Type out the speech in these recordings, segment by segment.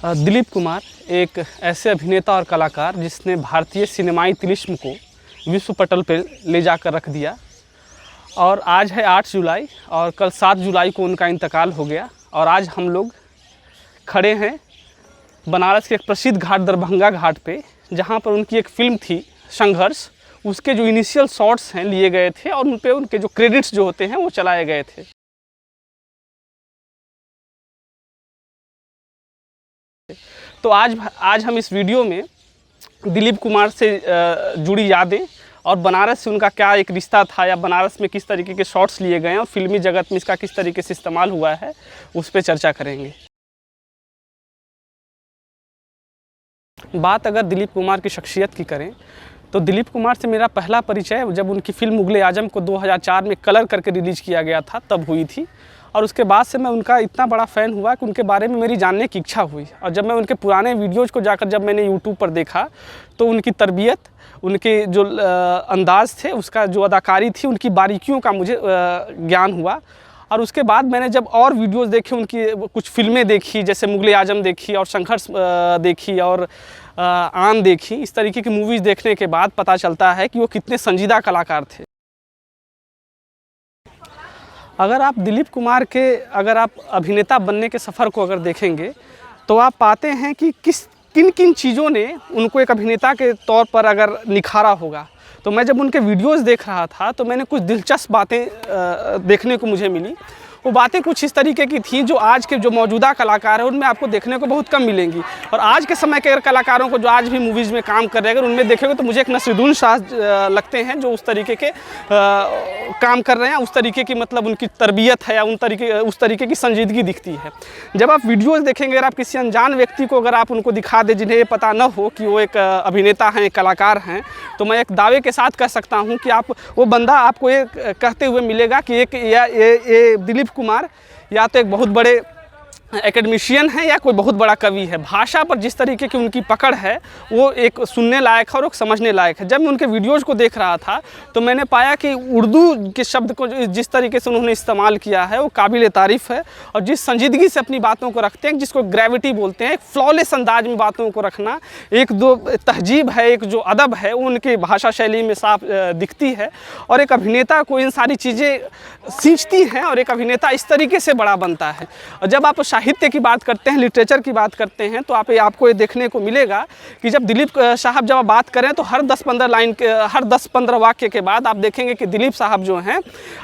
दिलीप कुमार एक ऐसे अभिनेता और कलाकार जिसने भारतीय सिनेमाई तिलिस्म को विश्व पटल पर ले जाकर रख दिया। और आज है 8 जुलाई और कल 7 जुलाई को उनका इंतकाल हो गया। और आज हम लोग खड़े हैं बनारस के एक प्रसिद्ध घाट दरभंगा घाट पे, जहाँ पर उनकी एक फ़िल्म थी संघर्ष। उसके जो इनिशियल शॉट्स हैं लिए गए थे और उन पे उनके जो क्रेडिट्स जो होते हैं वो चलाए गए थे। तो आज हम इस वीडियो में दिलीप कुमार से जुड़ी यादें और बनारस से उनका क्या एक रिश्ता था, या बनारस में किस तरीके के शॉट्स लिए गए हैं और फिल्मी जगत में इसका किस तरीके से इस्तेमाल हुआ है, उस पर चर्चा करेंगे। बात अगर दिलीप कुमार की शख्सियत की करें तो दिलीप कुमार से मेरा पहला परिचय जब उनकी फ़िल्म मुग़ल आज़म को 2004 में कलर करके रिलीज़ किया गया था तब हुई थी। और उसके बाद से मैं उनका इतना बड़ा फ़ैन हुआ कि उनके बारे में मेरी जानने की इच्छा हुई। और जब मैं उनके पुराने वीडियोज़ को जाकर जब मैंने यूट्यूब पर देखा तो उनकी तरबियत, उनके जो अंदाज़ थे, उसका जो अदाकारी थी, उनकी बारीकियों का मुझे ज्ञान हुआ। और उसके बाद मैंने जब और वीडियोज़ देखे, उनकी कुछ फ़िल्में देखी, जैसे मुग़ल आज़म देखी और संघर्ष देखी और आन देखी। इस तरीके की मूवीज़ देखने के बाद पता चलता है कि वो कितने संजीदा कलाकार थे। अगर आप दिलीप कुमार के आप अभिनेता बनने के सफ़र को अगर देखेंगे तो आप पाते हैं कि किन किन चीज़ों ने उनको एक अभिनेता के तौर पर अगर निखारा होगा। तो मैं जब उनके वीडियोज़ देख रहा था तो मैंने कुछ दिलचस्प बातें देखने को मुझे मिली। वो बातें कुछ इस तरीके की थी जो आज के जो मौजूदा कलाकार हैं उनमें आपको देखने को बहुत कम मिलेंगी। और आज के समय के अगर कलाकारों को जो आज भी मूवीज़ में काम कर रहे हैं अगर उनमें देखेंगे तो मुझे एक नसीरुद्दीन शाह लगते हैं जो उस तरीके के काम कर रहे हैं। उस तरीके की मतलब उनकी तरबियत है या उस तरीके की संजीदगी दिखती है। जब आप वीडियोज़ देखेंगे, अगर आप किसी अनजान व्यक्ति को अगर आप उनको दिखा दें जिन्हें पता न हो कि वो एक अभिनेता हैं, एक कलाकार हैं, तो मैं एक दावे के साथ कह सकता हूँ कि वो बंदा आपको ये कहते हुए मिलेगा कि ये दिलीप कुमार या तो एक बहुत बड़े एकेडमिशियन है या कोई बहुत बड़ा कवि है। भाषा पर जिस तरीके की उनकी पकड़ है वो एक सुनने लायक है और एक समझने लायक है। जब मैं उनके वीडियोज़ को देख रहा था तो मैंने पाया कि उर्दू के शब्द को जिस तरीके से उन्होंने इस्तेमाल किया है वो काबिल तारीफ़ है। और जिस संजीदगी से अपनी बातों को रखते हैं, जिसको ग्रेविटी बोलते हैं, एक फ्लॉलेस अंदाज में बातों को रखना, एक दो तहजीब है, एक जो अदब है वो उनकी भाषा शैली में साफ दिखती है। और एक अभिनेता को इन सारी चीज़ें सींचती हैं और एक अभिनेता इस तरीके से बड़ा बनता है। और जब आप साहित्य की बात करते हैं, लिटरेचर की बात करते हैं, तो आपको ये देखने को मिलेगा कि जब दिलीप साहब जब आप बात करें तो हर 10-15 वाक्य के बाद आप देखेंगे कि दिलीप साहब जो हैं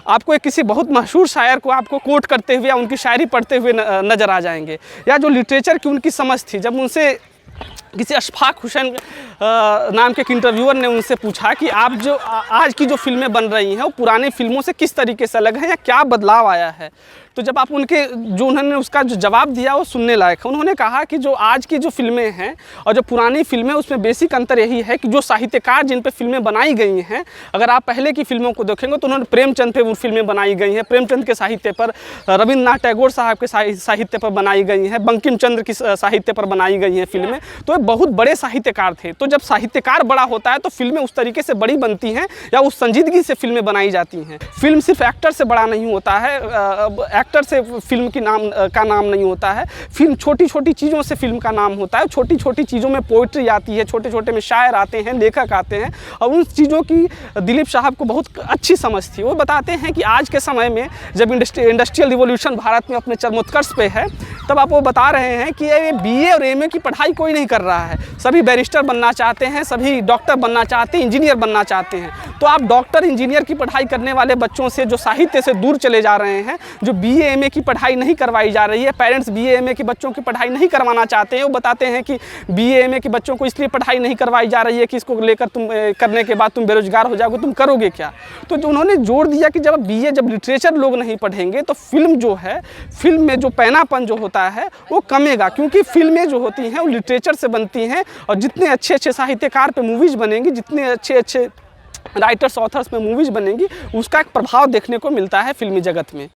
आपको एक किसी बहुत मशहूर शायर को आपको कोट करते हुए या उनकी शायरी पढ़ते हुए नज़र आ जाएंगे। या जो लिटरेचर की उनकी समझ थी, जब उनसे किसी अशफाक हुसैन नाम के एक इंटरव्यूअर ने उनसे पूछा कि आप जो आज की जो फिल्में बन रही हैं वो पुरानी फिल्मों से किस तरीके से अलग हैं या क्या बदलाव आया है, तो जब आप उन्होंने उसका जो जवाब दिया वो सुनने लायक है। उन्होंने कहा कि जो आज की जो फिल्में हैं और जो पुरानी फिल्में, उसमें बेसिक अंतर यही है कि जो साहित्यकार जिन पे फिल्में बनाई गई हैं, अगर आप पहले की फिल्मों को देखेंगे तो उन्होंने प्रेमचंद पे वो फिल्में बनाई गई हैं, प्रेमचंद के साहित्य पर, रविंद्रनाथ टैगोर साहब के साहित्य पर बनाई गई हैं, बंकिम चंद्र की साहित्य पर बनाई गई हैं फिल्में। तो ये बहुत बड़े साहित्यकार थे। तो जब साहित्यकार बड़ा होता है तो फिल्में उस तरीके से बड़ी बनती हैं या उस संजीदगी से फिल्में बनाई जाती हैं। फिल्म सिर्फ एक्टर से बड़ा नहीं होता है, एक्टर से फिल्म का नाम नहीं होता है। फिल्म छोटी छोटी चीज़ों से फिल्म का नाम होता है। छोटी छोटी चीज़ों में पोइट्री आती है, छोटे छोटे में शायर आते हैं, लेखक आते हैं। और उन चीज़ों की दिलीप साहब को बहुत अच्छी समझ थी। वो बताते हैं कि आज के समय में जब इंडस्ट्रियल रिवॉल्यूशन भारत में अपने चरमोत्कर्ष पे है, तब आप वो बता रहे हैं कि ये BA और MA की पढ़ाई कोई नहीं कर रहा है। सभी बैरिस्टर बनना चाहते हैं, सभी डॉक्टर बनना चाहते हैं, इंजीनियर बनना चाहते हैं। तो आप डॉक्टर इंजीनियर की पढ़ाई करने वाले बच्चों से जो साहित्य से दूर चले जा रहे हैं, जो BA MA की पढ़ाई नहीं करवाई जा रही है, पेरेंट्स BA MA के बच्चों की पढ़ाई नहीं करवाना चाहते हैं। वो बताते हैं कि BA MA के बच्चों को इसलिए पढ़ाई नहीं करवाई जा रही है कि इसको लेकर तुम करने के बाद तुम बेरोजगार हो जाओगे, तुम करोगे क्या। तो जो उन्होंने जोड़ दिया कि जब लिटरेचर लोग नहीं पढ़ेंगे तो फिल्म जो है, फिल्म में जो पैनापन जो होता है वो कमेगा, क्योंकि फिल्में जो होती हैं वो लिटरेचर से बनती हैं। और जितने अच्छे अच्छे साहित्यकार पे मूवीज़ बनेंगी, जितने अच्छे अच्छे राइटर्स ऑथर्स पे मूवीज़ बनेंगी, उसका एक प्रभाव देखने को मिलता है फिल्मी जगत में।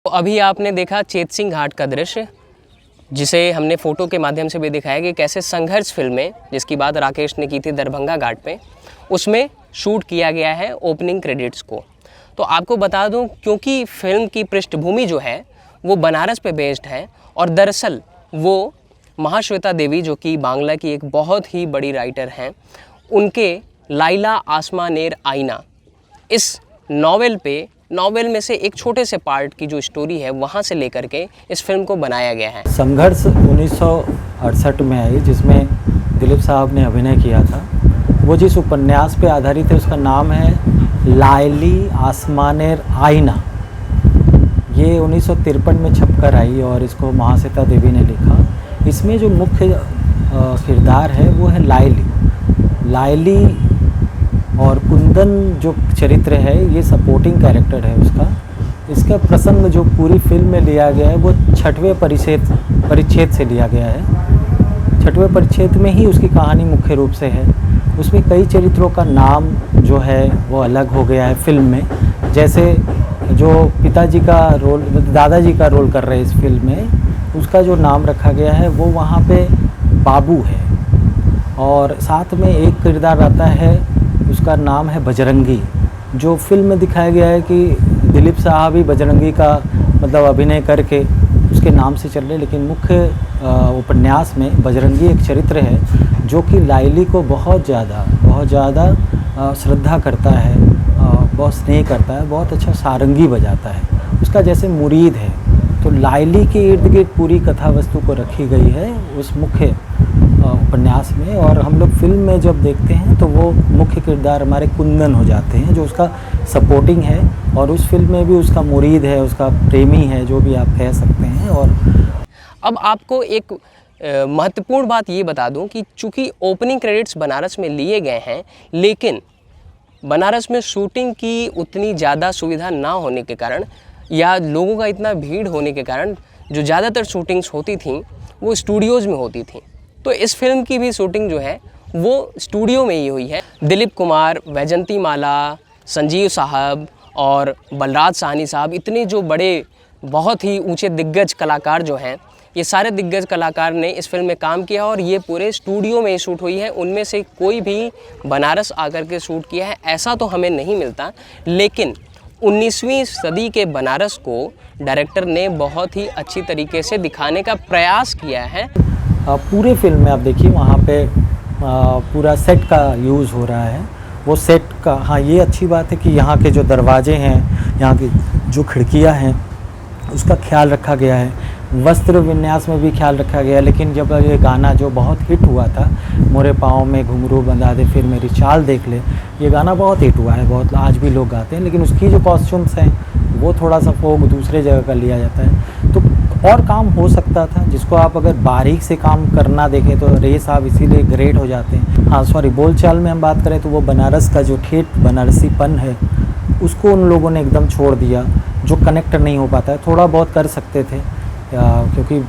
तो अभी आपने देखा चेत सिंह घाट का दृश्य, जिसे हमने फ़ोटो के माध्यम से भी दिखाया कि कैसे संघर्ष फिल्में, जिसकी बात राकेश ने की थी दरभंगा घाट पे, उसमें शूट किया गया है ओपनिंग क्रेडिट्स को। तो आपको बता दूं, क्योंकि फिल्म की पृष्ठभूमि जो है वो बनारस पे बेस्ड है और दरअसल वो महाश्वेता देवी जो कि बांग्ला की एक बहुत ही बड़ी राइटर हैं, उनके लाइला आसमानेर आईना इस नॉवेल में से एक छोटे से पार्ट की जो स्टोरी है वहाँ से लेकर के इस फिल्म को बनाया गया है। संघर्ष 1968 में आई, जिसमें दिलीप साहब ने अभिनय किया था। वो जिस उपन्यास पे आधारित है उसका नाम है लाइली आसमानेर आईना। ये 1953 में छपकर आई और इसको महाश्वेता देवी ने लिखा। इसमें जो मुख्य किरदार है वो है लाइली और कुंदन जो चरित्र है ये सपोर्टिंग कैरेक्टर है उसका। इसका प्रसंग जो पूरी फिल्म में लिया गया है वो 6वें परिच्छेद से लिया गया है। 6वें परिच्छेद में ही उसकी कहानी मुख्य रूप से है। उसमें कई चरित्रों का नाम जो है वो अलग हो गया है फिल्म में। जैसे जो पिताजी का रोल, दादाजी का रोल कर रहे हैं इस फिल्म में, उसका जो नाम रखा गया है वो वहाँ पे बाबू है। और साथ में एक किरदार आता है, उसका नाम है बजरंगी। जो फिल्म में दिखाया गया है कि दिलीप साहब ही बजरंगी का मतलब अभिनय करके उसके नाम से चल रहे, लेकिन मुख्य उपन्यास में बजरंगी एक चरित्र है जो कि लाइली को बहुत ज़्यादा श्रद्धा करता है, बहुत स्नेह करता है, बहुत अच्छा सारंगी बजाता है, उसका जैसे मुरीद है। तो लाइली के इर्द गिर्द पूरी कथा वस्तु को रखी गई है उस मुख्य उपन्यास में। और हम लोग फिल्म में जब देखते हैं तो वो मुख्य किरदार हमारे कुंदन हो जाते हैं जो उसका सपोर्टिंग है, और उस फिल्म में भी उसका मुरीद है, उसका प्रेमी है, जो भी आप कह सकते हैं। और अब आपको एक महत्वपूर्ण बात ये बता दूं कि चूँकि ओपनिंग क्रेडिट्स बनारस में लिए गए हैं, लेकिन बनारस में शूटिंग की उतनी ज़्यादा सुविधा ना होने के कारण या लोगों का इतना भीड़ होने के कारण जो ज़्यादातर शूटिंग्स होती थी वो स्टूडियोज़ में होती थी। तो इस फिल्म की भी शूटिंग जो है वो स्टूडियो में ही हुई है। दिलीप कुमार, वैजंती माला, संजीव साहब और बलराज साहनी साहब, इतने जो बड़े बहुत ही ऊंचे दिग्गज कलाकार जो हैं, ये सारे दिग्गज कलाकार ने इस फिल्म में काम किया और ये पूरे स्टूडियो में ही शूट हुई है। उनमें से कोई भी बनारस आकर के शूट किया है ऐसा तो हमें नहीं मिलता, लेकिन 19वीं सदी के बनारस को डायरेक्टर ने बहुत ही अच्छी तरीके से दिखाने का प्रयास किया है। पूरे फिल्म में आप देखिए वहाँ पे पूरा सेट का यूज़ हो रहा है। वो सेट का, हाँ ये अच्छी बात है कि यहाँ के जो दरवाजे हैं, यहाँ की जो खिड़कियाँ हैं, उसका ख्याल रखा गया है। वस्त्र विन्यास में भी ख्याल रखा गया है। लेकिन जब ये गाना जो बहुत हिट हुआ था, मोरे पाँव में घुंघरू बंधा दे फिर मेरी चाल देख ले, ये गाना बहुत हिट हुआ है, बहुत आज भी लोग गाते हैं। लेकिन उसकी जो कॉस्ट्यूम्स हैं वो थोड़ा सा फोक दूसरे जगह का लिया जाता है। तो और काम हो सकता था, जिसको आप अगर बारीक से काम करना देखें तो रे साहब इसीलिए ग्रेट हो जाते हैं। हाँ सॉरी, बोलचाल में हम बात करें तो वो बनारस का जो ठेठ बनारसीपन है उसको उन लोगों ने एकदम छोड़ दिया, जो कनेक्ट नहीं हो पाता है। थोड़ा बहुत कर सकते थे क्योंकि,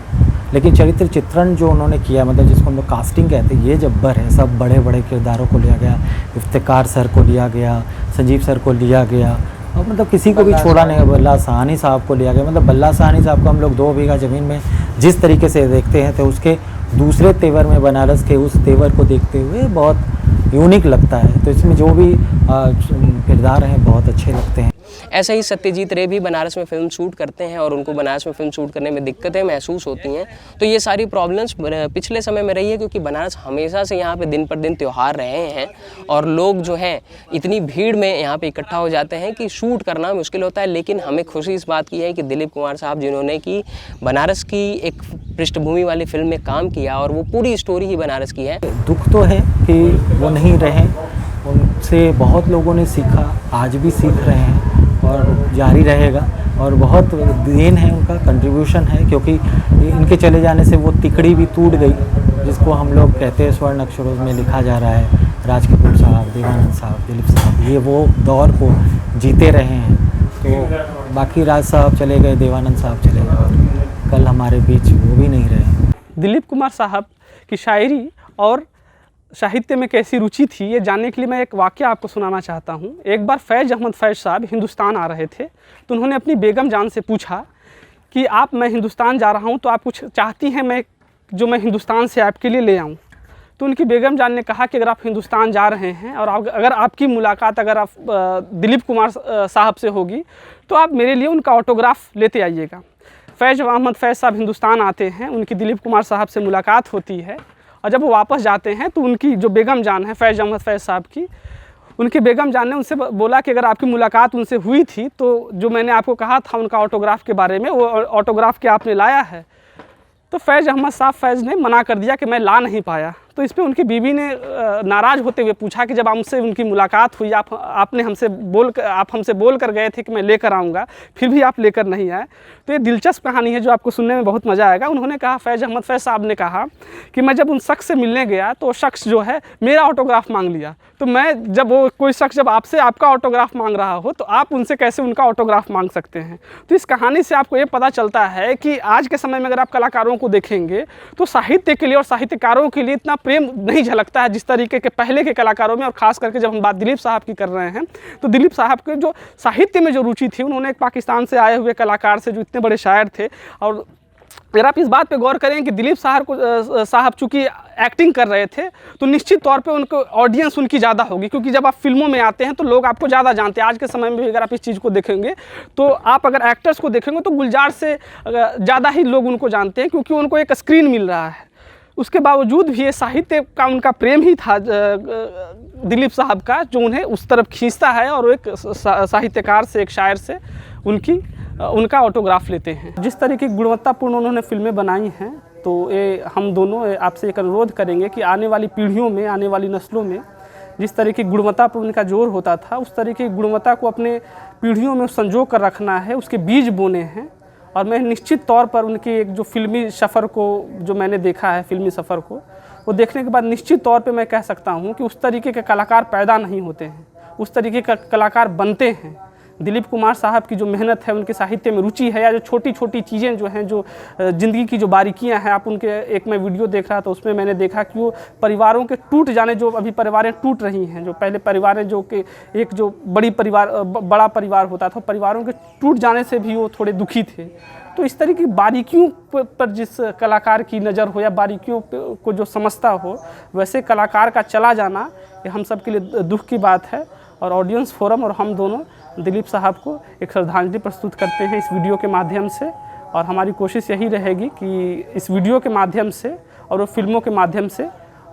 लेकिन चरित्र चित्रण जो उन्होंने किया, मतलब जिसको हम लोग कास्टिंग कहते हैं, ये जब्बर है। सब बड़े बड़े किरदारों को लिया गया, इफ्तिकार सर को लिया गया, संजीव सर को लिया गया, और मतलब किसी को भी छोड़ा नहीं। बल्ला साहनी साहब को लिया गया। मतलब बल्ला साहनी साहब को हम लोग 2 बीघा ज़मीन में जिस तरीके से देखते हैं तो उसके दूसरे तेवर में बनारस के उस तेवर को देखते हुए बहुत यूनिक लगता है। तो इसमें जो भी किरदार हैं बहुत अच्छे लगते हैं। ऐसे ही सत्यजीत रे भी बनारस में फ़िल्म शूट करते हैं और उनको बनारस में फ़िल्म शूट करने में दिक्कतें महसूस होती हैं। तो ये सारी प्रॉब्लम्स पिछले समय में रही है, क्योंकि बनारस हमेशा से यहाँ पे दिन पर दिन त्यौहार रहे हैं और लोग जो हैं इतनी भीड़ में यहाँ पे इकट्ठा हो जाते हैं कि शूट करना मुश्किल होता है। लेकिन हमें खुशी इस बात की है कि दिलीप कुमार साहब, जिन्होंने कि बनारस की एक पृष्ठभूमि वाली फिल्म में काम किया और वो पूरी स्टोरी ही बनारस की है। दुख तो है कि वो नहीं रहे, उनसे बहुत लोगों ने सीखा, आज भी सीख रहे हैं और जारी रहेगा। और बहुत देन है, उनका कंट्रीब्यूशन है, क्योंकि इनके चले जाने से वो तिकड़ी भी टूट गई, जिसको हम लोग कहते हैं स्वर्ण अक्षरों में लिखा जा रहा है। राज कपूर साहब, देवानंद साहब, दिलीप साहब, ये वो दौर को जीते रहे हैं। तो बाकी राज साहब चले गए, देवानंद साहब चले गए, कल हमारे बीच वो भी नहीं रहे। दिलीप कुमार साहब की शायरी और साहित्य में कैसी रुचि थी, ये जानने के लिए मैं एक वाक़या आपको सुनाना चाहता हूँ। एक बार फैज़ अहमद फैज़ साहब हिंदुस्तान आ रहे थे, तो उन्होंने अपनी बेगम जान से पूछा कि मैं हिंदुस्तान जा रहा हूँ, तो आप कुछ चाहती हैं मैं हिंदुस्तान से आपके लिए ले आऊँ। तो उनकी बेगम जान ने कहा कि अगर आप हिंदुस्तान जा रहे हैं और अगर आपकी मुलाकात अगर आप दिलीप कुमार साहब से होगी तो आप मेरे लिए उनका ऑटोग्राफ लेते आइएगा। फैज़ अहमद फैज़ साहब हिंदुस्तान आते हैं, उनकी दिलीप कुमार साहब से मुलाकात होती है और जब वो वापस जाते हैं तो उनकी जो बेगम जान है फैज़ अहमद फैज़ साहब की, उनकी बेगम जान ने उनसे बोला कि अगर आपकी मुलाकात उनसे हुई थी तो जो मैंने आपको कहा था उनका ऑटोग्राफ के बारे में, वो ऑटोग्राफ क्या आपने लाया है? तो फैज़ अहमद साहब फैज़ ने मना कर दिया कि मैं ला नहीं पाया। तो इस पे उनकी बीवी ने नाराज़ होते हुए पूछा कि जब हमसे उनकी मुलाकात हुई, आप हमसे बोल कर गए थे कि मैं लेकर आऊँगा, फिर भी आप लेकर नहीं आए। तो ये दिलचस्प कहानी है जो आपको सुनने में बहुत मज़ा आएगा। उन्होंने कहा, फैज़ अहमद फैज़ साहब ने कहा कि मैं जब उन शख्स से मिलने गया तो वो शख्स जो है मेरा ऑटोग्राफ मांग लिया। तो मैं जब वो कोई शख्स जब आपसे आपका ऑटोग्राफ मांग रहा हो तो आप उनसे कैसे उनका ऑटोग्राफ मांग सकते हैं? तो इस कहानी से आपको ये पता चलता है कि आज के समय में अगर आप कलाकारों को देखेंगे तो साहित्य के लिए और साहित्यकारों के लिए इतना प्रेम नहीं झलकता है जिस तरीके के पहले के कलाकारों में। और ख़ास करके जब हम बात दिलीप साहब की कर रहे हैं तो दिलीप साहब के जो साहित्य में जो रुचि थी, उन्होंने एक पाकिस्तान से आए हुए कलाकार से जो इतने बड़े शायर थे, और अगर आप इस बात पे गौर करें कि दिलीप साहब चूँकि एक्टिंग कर रहे थे तो निश्चित तौर पे उनको ऑडियंस उनकी ज़्यादा होगी, क्योंकि जब आप फिल्मों में आते हैं तो लोग आपको ज़्यादा जानते हैं। आज के समय में भी अगर आप इस चीज़ को देखेंगे तो आप अगर एक्टर्स को देखेंगे तो गुलजार से ज़्यादा ही लोग उनको जानते हैं, क्योंकि उनको एक स्क्रीन मिल रहा है। उसके बावजूद भी ये साहित्य का उनका प्रेम ही था दिलीप साहब का, जो उन्हें उस तरफ खींचता है और वो एक साहित्यकार से, एक शायर से उनका ऑटोग्राफ लेते हैं। जिस तरीके की गुणवत्तापूर्ण उन्होंने फिल्में बनाई हैं, तो ये हम दोनों आपसे एक अनुरोध करेंगे कि आने वाली पीढ़ियों में, आने वाली नस्लों में जिस तरीके की गुणवत्ता पर उनका जोर होता था, उस तरीके की गुणवत्ता को अपने पीढ़ियों में संजो कर रखना है, उसके बीज बोने हैं। और मैं निश्चित तौर पर उनकी एक जो फिल्मी सफ़र को जो मैंने देखा है, फिल्मी सफ़र को, वो देखने के बाद निश्चित तौर पे मैं कह सकता हूँ कि उस तरीके के कलाकार पैदा नहीं होते हैं, उस तरीके का कलाकार बनते हैं। दिलीप कुमार साहब की जो मेहनत है, उनके साहित्य में रुचि है, या जो छोटी छोटी चीज़ें जो हैं, जो ज़िंदगी की जो बारीकियां हैं, आप उनके एक मैं वीडियो देख रहा था, उसमें मैंने देखा कि वो परिवारों के टूट जाने, जो अभी परिवारें टूट रही हैं, जो पहले परिवारें जो कि एक जो बड़ा परिवार होता था, परिवारों के टूट जाने से भी वो थोड़े दुखी थे। तो इस तरह की बारीकियों पर जिस कलाकार की नज़र हो या बारीकियों को जो समझता हो, वैसे कलाकार का चला जाना ये हम सब के लिए दुख की बात है। और ऑडियंस फोरम और हम दोनों दिलीप साहब को एक श्रद्धांजलि प्रस्तुत करते हैं इस वीडियो के माध्यम से। और हमारी कोशिश यही रहेगी कि इस वीडियो के माध्यम से और वो फिल्मों के माध्यम से,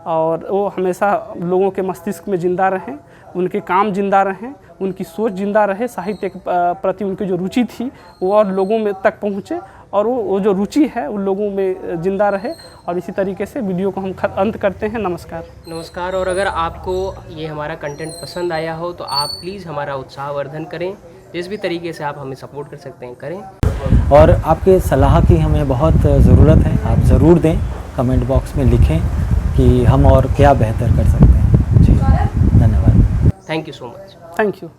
और वो हमेशा लोगों के मस्तिष्क में ज़िंदा रहें, उनके काम ज़िंदा रहें, उनकी सोच ज़िंदा रहे, साहित्य के प्रति उनकी जो रुचि थी वो और लोगों में तक पहुँचे, और वो जो रुचि है उन लोगों में ज़िंदा रहे। और इसी तरीके से वीडियो को हम अंत करते हैं। नमस्कार। और अगर आपको ये हमारा कंटेंट पसंद आया हो तो आप प्लीज़ हमारा उत्साहवर्धन करें, जिस भी तरीके से आप हमें सपोर्ट कर सकते हैं करें। और आपके सलाह की हमें बहुत ज़रूरत है, आप ज़रूर दें, कमेंट बॉक्स में लिखें कि हम और क्या बेहतर कर सकते हैं। जी, धन्यवाद। Thank you so much. Thank you.